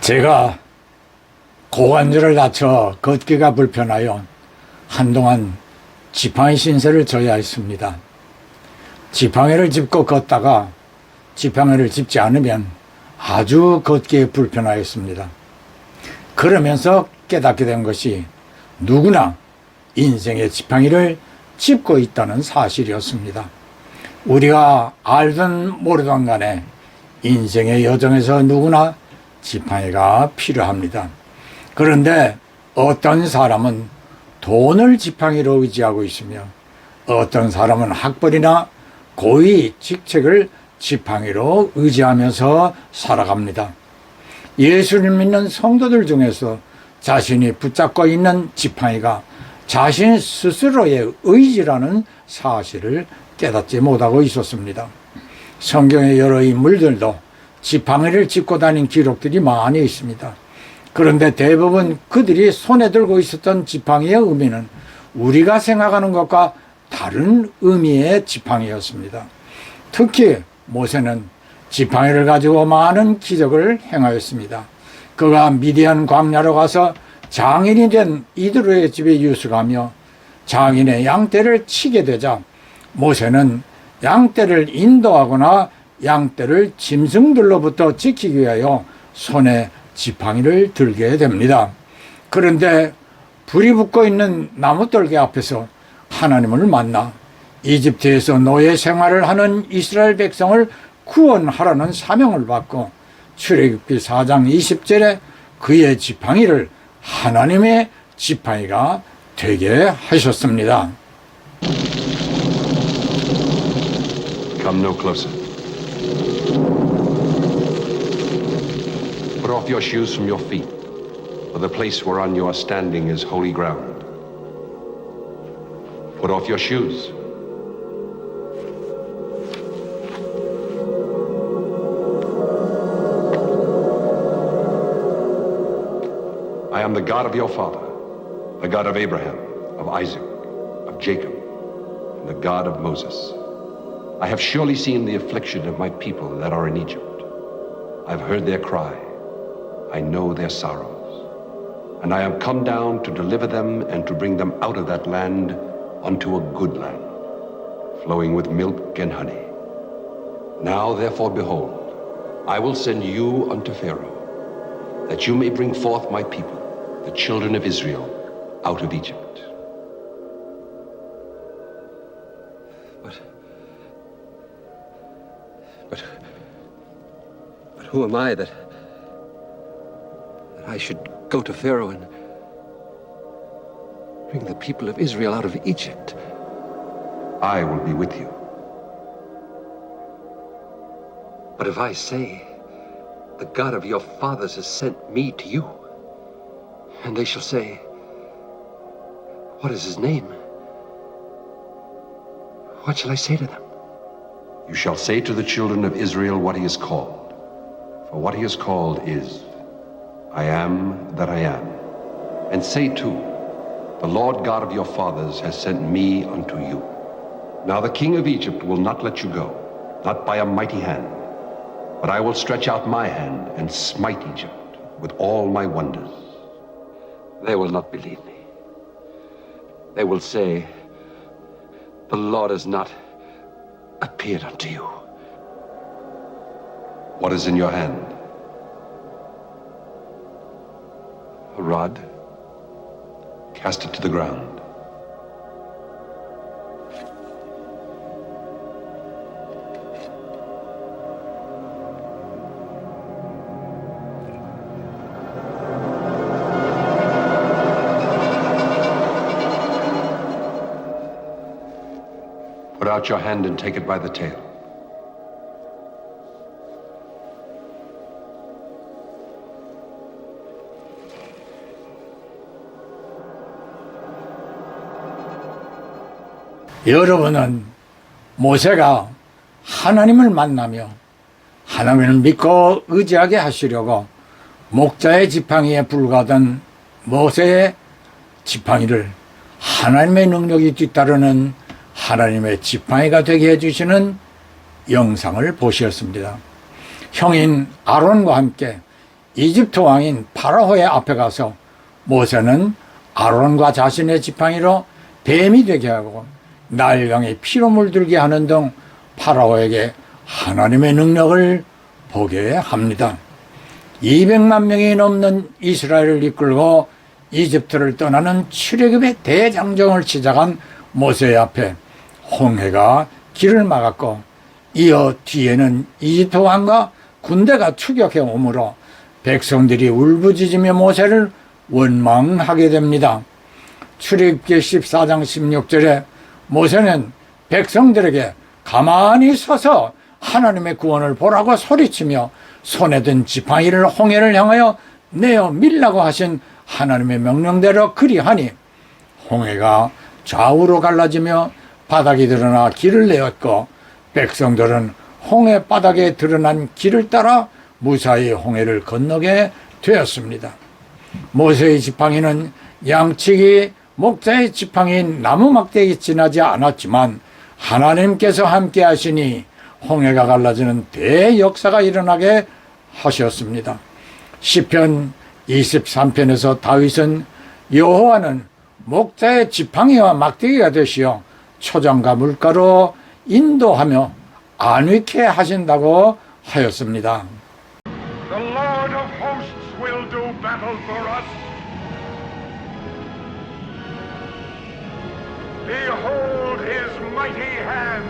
제가 고관절을 다쳐 걷기가 불편하여 한동안 지팡이 신세를 져야 했습니다. 지팡이를 짚고 걷다가 지팡이를 짚지 않으면 아주 걷기에 불편하였습니다. 그러면서 깨닫게 된 것이 누구나 인생의 지팡이를 짚고 있다는 사실이었습니다. 우리가 알든 모르든 간에 인생의 여정에서 누구나 지팡이가 필요합니다. 그런데 어떤 사람은 돈을 지팡이로 의지하고 있으며 어떤 사람은 학벌이나 고위 직책을 지팡이로 의지하면서 살아갑니다. 예수를 믿는 성도들 중에서 자신이 붙잡고 있는 지팡이가 자신 스스로의 의지라는 사실을 깨닫지 못하고 있었습니다. 성경의 여러 인물들도 지팡이를 짚고 다닌 기록들이 많이 있습니다. 그런데 대부분 그들이 손에 들고 있었던 지팡이의 의미는 우리가 생각하는 것과 다른 의미의 지팡이였습니다. 특히 모세는 지팡이를 가지고 많은 기적을 행하였습니다. 그가 미디안 광야로 가서 장인이 된 이드로의 집에 유숙하며 장인의 양떼를 치게 되자 모세는 양떼를 인도하거나 양떼를 짐승들로부터 지키기 위하여 손에 지팡이를 들게 됩니다. 그런데 불이 붙고 있는 나무떨기 앞에서 하나님을 만나 이집트에서 노예 생활을 하는 이스라엘 백성을 구원하라는 사명을 받고 출애굽기 4장 20절에 그의 지팡이를 하나님의 지팡이가 되게 하셨습니다. Come no closer. Put off your shoes from your feet, for the place whereon you are standing is holy ground. Put off your shoes. I am the God of your father, the God of Abraham, of Isaac, of Jacob, and the God of Moses. I have surely seen the affliction of my people that are in Egypt. I've heard their cry. I know their sorrows. And I am come down to deliver them and to bring them out of that land unto a good land, flowing with milk and honey. Now therefore, behold, I will send you unto Pharaoh, that you may bring forth my people, the children of Israel, out of Egypt. But who am I that I should go to Pharaoh and bring the people of Israel out of Egypt? I will be with you. But if I say, the God of your fathers has sent me to you, and they shall say, what is his name? What shall I say to them? You shall say to the children of Israel what he is called. For what he is called is, I am that I am. And say too, the Lord God of your fathers has sent me unto you. Now the king of Egypt will not let you go, not by a mighty hand, but I will stretch out my hand and smite Egypt with all my wonders. They will not believe me. They will say, the Lord has not appeared unto you. What is in your hand? A rod. Cast it to the ground. Put out your hand and take it by the tail. 여러분은 모세가 하나님을 만나며 하나님을 믿고 의지하게 하시려고 목자의 지팡이에 불과하던 모세의 지팡이를 하나님의 능력이 뒤따르는 하나님의 지팡이가 되게 해주시는 영상을 보셨습니다. 형인 아론과 함께 이집트 왕인 파라오의 앞에 가서 모세는 아론과 자신의 지팡이로 뱀이 되게 하고 나일강에 피로 물들게 하는 등 파라오에게 하나님의 능력을 보게 합니다. 200만 명이 넘는 이스라엘을 이끌고 이집트를 떠나는 출애굽의 대장정을 시작한 모세 앞에 홍해가 길을 막았고 이어 뒤에는 이집트 왕과 군대가 추격해 오므로 백성들이 울부짖으며 모세를 원망하게 됩니다. 출애굽기 14장 16절에 모세는 백성들에게 가만히 서서 하나님의 구원을 보라고 소리치며 손에 든 지팡이를 홍해를 향하여 내어 밀라고 하신 하나님의 명령대로 그리하니 홍해가 좌우로 갈라지며 바닥이 드러나 길을 내었고 백성들은 홍해 바닥에 드러난 길을 따라 무사히 홍해를 건너게 되었습니다. 모세의 지팡이는 양측이 목자의 지팡이인 나무 막대기 지나지 않았지만 하나님께서 함께 하시니 홍해가 갈라지는 대역사가 일어나게 하셨습니다. 시편 23편에서 다윗은 여호와는 목자의 지팡이와 막대기가 되시어 초장과 물가로 인도하며 안위케 하신다고 하였습니다. The Lord of hosts will do battle for us. Behold his mighty hand.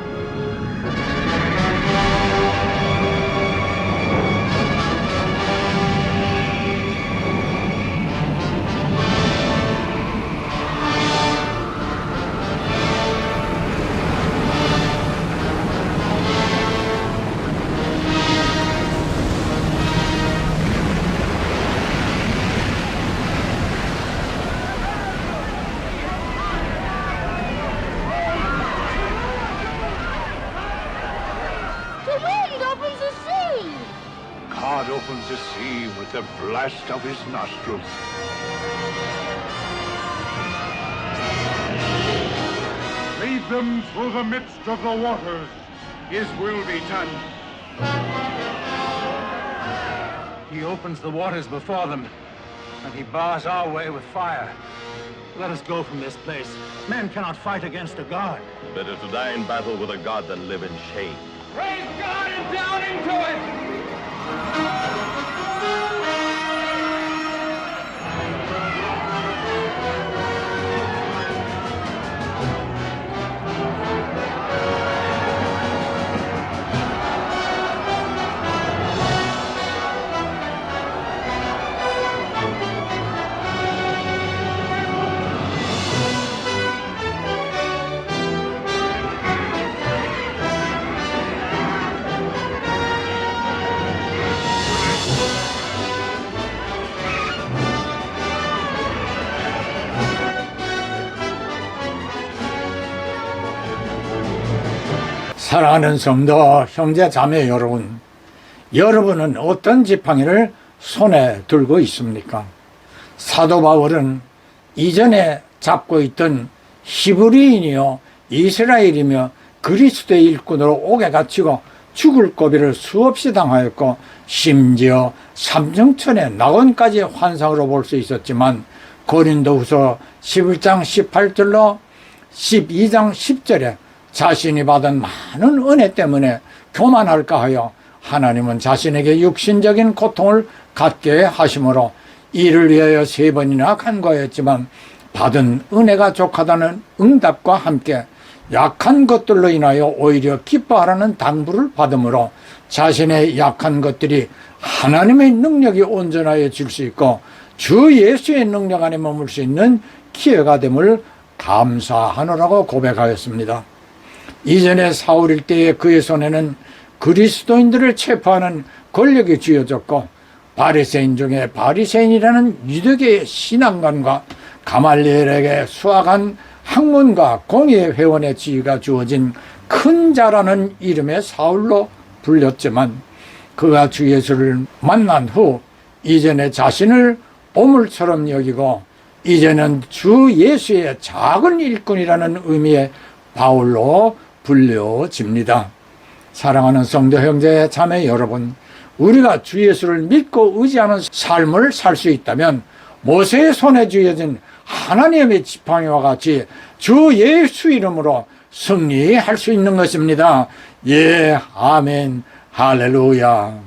God opens the sea with the blast of his nostrils. Lead them through the midst of the waters. His will be done. He opens the waters before them, and he bars our way with fire. Let us go from this place. Men cannot fight against a God. Better to die in battle with a God than live in shame. Praise God and down into it! 사랑하는 성도, 형제, 자매 여러분, 여러분은 어떤 지팡이를 손에 들고 있습니까? 사도 바울은 이전에 잡고 있던 히브리인이요 이스라엘이며 그리스도의 일꾼으로 옥에 갇히고 죽을 고비를 수없이 당하였고 심지어 삼정천의 낙원까지 환상으로 볼 수 있었지만 고린도후서 11장 18절로 12장 10절에 자신이 받은 많은 은혜 때문에 교만할까 하여 하나님은 자신에게 육신적인 고통을 갖게 하심으로 이를 위하여 3번이나 간구하였지만 받은 은혜가 족하다는 응답과 함께 약한 것들로 인하여 오히려 기뻐하라는 당부를 받으므로 자신의 약한 것들이 하나님의 능력이 온전하여 질 수 있고 주 예수의 능력 안에 머물 수 있는 기회가 됨을 감사하노라고 고백하였습니다. 이전에 사울일 때에 그의 손에는 그리스도인들을 체포하는 권력이 쥐어졌고 바리새인 중에 바리새인이라는 유대계의 신앙관과 가말리엘에게 수학한 학문과 공의의 회원의 지위가 주어진 큰 자라는 이름의 사울로 불렸지만 그가 주 예수를 만난 후 이전에 자신을 보물처럼 여기고 이제는 주 예수의 작은 일꾼이라는 의미의 바울로 불려집니다. 사랑하는 성도 형제 자매 여러분, 우리가 주 예수를 믿고 의지하는 삶을 살 수 있다면 모세의 손에 쥐어진 하나님의 지팡이와 같이 주 예수 이름으로 승리할 수 있는 것입니다. 예, 아멘, 할렐루야.